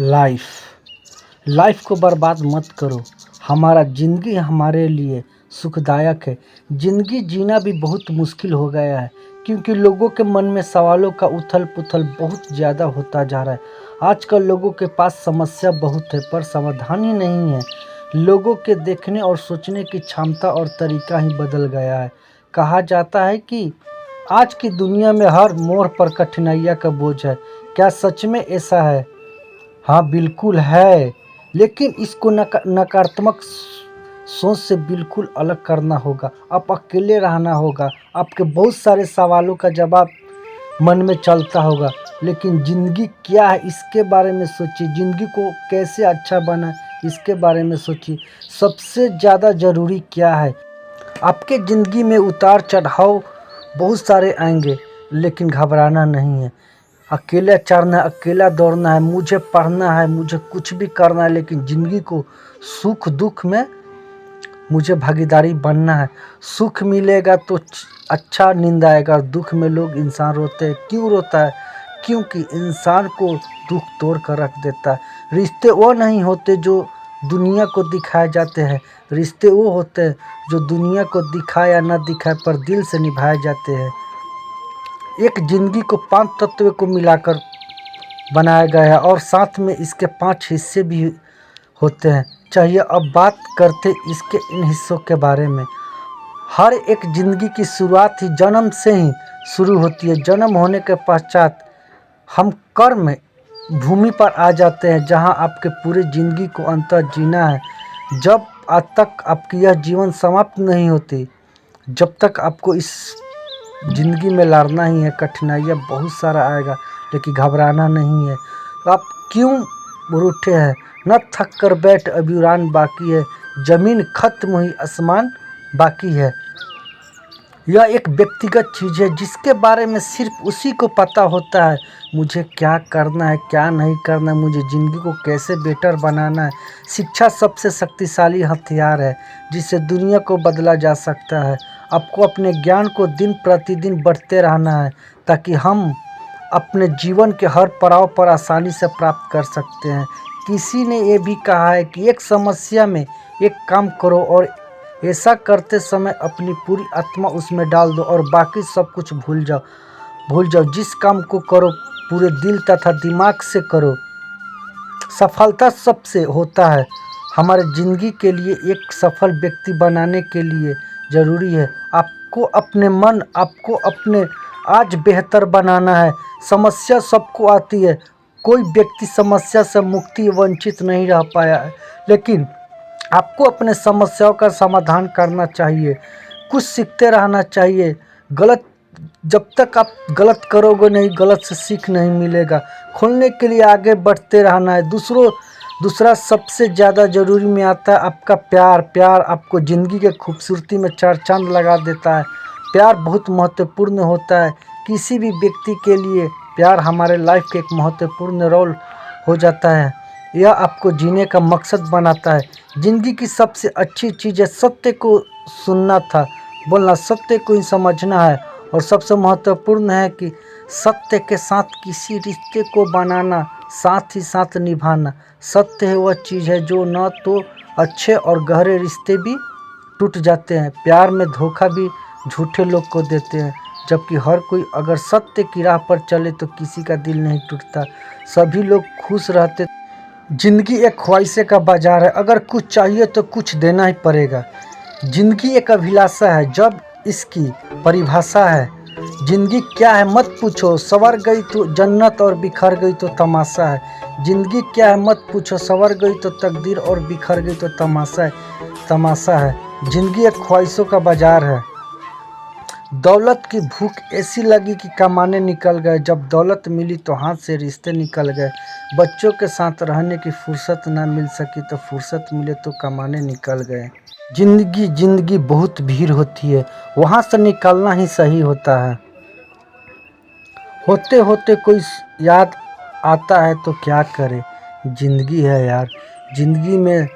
Life life को बर्बाद मत करो। हमारा ज़िंदगी हमारे लिए सुखदायक है। ज़िंदगी जीना भी बहुत मुश्किल हो गया है क्योंकि लोगों के मन में सवालों का उथल पुथल बहुत ज़्यादा होता जा रहा है। आजकल लोगों के पास समस्या बहुत है पर समाधान ही नहीं है। लोगों के देखने और सोचने की क्षमता और तरीका ही बदल गया है। कहा जाता है कि आज की दुनिया में हर मोड़ पर कठिनाइयाँ का बोझ है। क्या सच में ऐसा है? हाँ, बिल्कुल है। लेकिन इसको नकारात्मक सोच से बिल्कुल अलग करना होगा। आप अकेले रहना होगा। आपके बहुत सारे सवालों का जवाब मन में चलता होगा, लेकिन ज़िंदगी क्या है इसके बारे में सोचिए। ज़िंदगी को कैसे अच्छा बनाए इसके बारे में सोचिए। सबसे ज़्यादा ज़रूरी क्या है? आपके ज़िंदगी में उतार चढ़ाव बहुत सारे आएंगे, लेकिन घबराना नहीं है। अकेला चढ़ना है, अकेला दौड़ना है, मुझे पढ़ना है, मुझे कुछ भी करना है, लेकिन ज़िंदगी को सुख दुख में मुझे भागीदारी बनना है। सुख मिलेगा तो अच्छा, नींद आएगा। दुख में लोग इंसान रोते हैं। क्यों रोता है? क्योंकि इंसान को दुख तोड़ कर रख देता है। रिश्ते वो नहीं होते जो दुनिया को दिखाए जाते हैं। रिश्ते वो होते हैं जो दुनिया को दिखाए या न दिखाए पर दिल से निभाए जाते हैं। एक ज़िंदगी को 5 तत्व को मिलाकर बनाया गया है और साथ में इसके 5 हिस्से भी होते हैं। चाहिए अब बात करते इसके इन हिस्सों के बारे में। हर एक ज़िंदगी की शुरुआत ही जन्म से ही शुरू होती है। जन्म होने के पश्चात हम कर्म भूमि पर आ जाते हैं जहां आपके पूरे ज़िंदगी को अंतर जीना है। जब आज तक आपकी यह जीवन समाप्त नहीं होती, जब तक आपको इस ज़िंदगी में लड़ना ही है। कठिनाइयाँ बहुत सारा आएगा, लेकिन घबराना नहीं है। तो आप क्यों रूठे हैं? न थक कर बैठ, अभी उड़ान बाकी है। ज़मीन खत्म हुई, आसमान बाकी है। यह एक व्यक्तिगत चीज़ है जिसके बारे में सिर्फ उसी को पता होता है। मुझे क्या करना है, क्या नहीं करना है, मुझे ज़िंदगी को कैसे बेटर बनाना है। शिक्षा सबसे शक्तिशाली हथियार है जिससे दुनिया को बदला जा सकता है। आपको अपने ज्ञान को दिन प्रतिदिन बढ़ते रहना है ताकि हम अपने जीवन के हर पड़ाव पर आसानी से प्राप्त कर सकते हैं। किसी ने ये भी कहा है कि एक समस्या में एक काम करो और ऐसा करते समय अपनी पूरी आत्मा उसमें डाल दो और बाकी सब कुछ भूल जाओ। जिस काम को करो पूरे दिल तथा दिमाग से करो। सफलता सबसे होता है। हमारे ज़िंदगी के लिए एक सफल व्यक्ति बनाने के लिए ज़रूरी है आपको अपने आज बेहतर बनाना है। समस्या सबको आती है। कोई व्यक्ति समस्या से मुक्ति वंचित नहीं रह पाया है, लेकिन आपको अपने समस्याओं का समाधान करना चाहिए। कुछ सीखते रहना चाहिए। जब तक आप गलत करोगे नहीं, गलत से सीख नहीं मिलेगा। खोलने के लिए आगे बढ़ते रहना है। दूसरा सबसे ज़्यादा ज़रूरी में आता है आपका प्यार आपको ज़िंदगी के खूबसूरती में 4 चांद लगा देता है। प्यार बहुत महत्वपूर्ण होता है। किसी भी व्यक्ति के लिए प्यार हमारे लाइफ के एक महत्वपूर्ण रोल हो जाता है। यह आपको जीने का मकसद बनाता है। ज़िंदगी की सबसे अच्छी चीज़ है सत्य को सुनना था बोलना, सत्य को ही समझना है और सबसे महत्वपूर्ण है कि सत्य के साथ किसी रिश्ते को बनाना, साथ ही साथ निभाना। सत्य है वह चीज़ है जो न तो अच्छे और गहरे रिश्ते भी टूट जाते हैं। प्यार में धोखा भी झूठे लोग को देते हैं, जबकि हर कोई अगर सत्य की राह पर चले तो किसी का दिल नहीं टूटता, सभी लोग खुश रहते। ज़िंदगी एक ख्वाहिशें का बाजार है। अगर कुछ चाहिए तो कुछ देना ही पड़ेगा। ज़िंदगी एक अभिलाषा है जब इसकी परिभाषा है। ज़िंदगी क्या है मत पूछो, संवर गई तो जन्नत और बिखर गई तो तमाशा है। ज़िंदगी क्या है मत पूछो, संवर गई तो तकदीर और बिखर गई तो तमाशा है। ज़िंदगी एक ख्वाहिशों का बाजार है। दौलत की भूख ऐसी लगी कि कमाने निकल गए। जब दौलत मिली तो हाथ से रिश्ते निकल गए। बच्चों के साथ रहने की फुर्सत ना मिल सकी तो फुर्सत मिले तो कमाने निकल गए। जिंदगी बहुत भीड़ होती है, वहाँ से निकलना ही सही होता है। होते होते कोई याद आता है तो क्या करे। ज़िंदगी है यार, ज़िंदगी में